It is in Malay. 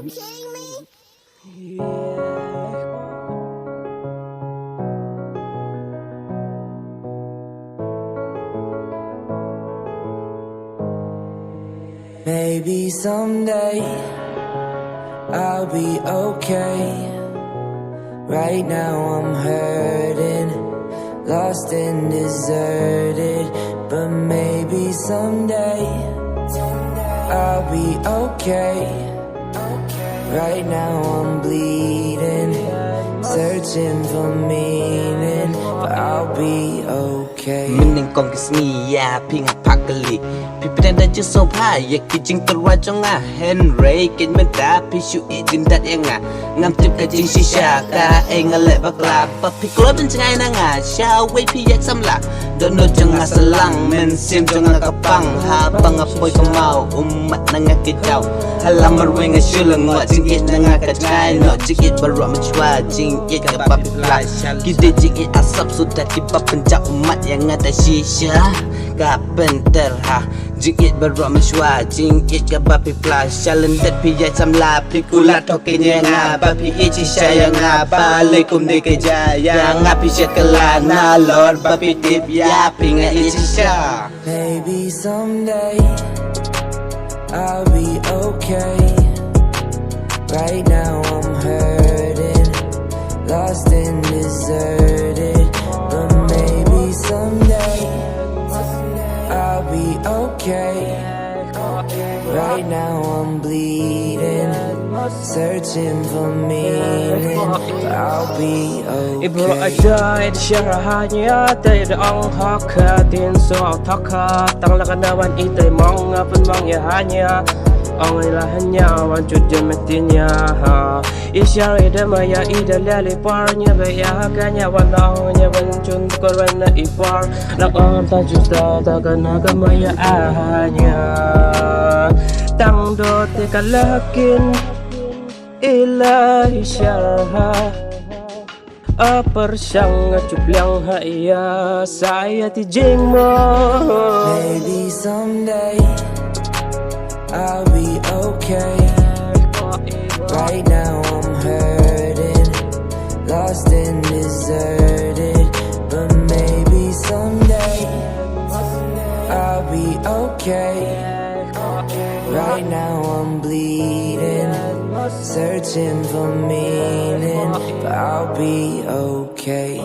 you kidding me? Maybe someday I'll be okay. Right now I'm hurting, lost and deserted. But maybe someday I'll be okay. Right now I'm bleeding, searching for meaning, but I'll be okay. Mening kong kisniya ping pakali pipidan da jiso pa ya kijing terwa jonga Henry kin menta pisu idin dat nga ngam trip ka jing shisha ka engale bakla pa piklo ben changai na nga sha wei pi yak samla don't know jonga salang men sim jonga kapang ha bang apoy kamau umat na nga kitaw halamar wing a shulang wa jing it na nga ka try no jing it barwa machwa jing it ka pa pipla kide jing it asap sudah tiba penjak umat yang ada shisha kapenter ha jingit barwa mashwa jingit ka bapi flash chalendet piyai samla pikulat tokenya nga bapi ichi shaya nga balikum de ke jaya nga pishakala na lord bapi tip ya pinga ichi sha. Maybe someday I'll be okay. Right now I'm hurting, lost and deserted. But maybe someday I'll be okay. Right now I'm bleeding, searching for meaning, but I'll be Ibu okay. ajai di syarahannya Tiada orang hak tin soal taka Tang lakanawan itai mong apun mong ya hanya Ang ilahnya wajud demetinya Isyar ida maya ida lali parnya Baya kanya wanangnya Wancun korwana ipar Lakon ta juta takana kamaya ahanya Tang do tika lakin Ilahi syarha Apar siyang cuplang haya Saya tijing mo Maybe someday I'll be okay. Right now I'm hurting, lost and deserted. But maybe someday I'll be okay. Right now I'm bleeding, searching for meaning, but I'll be okay.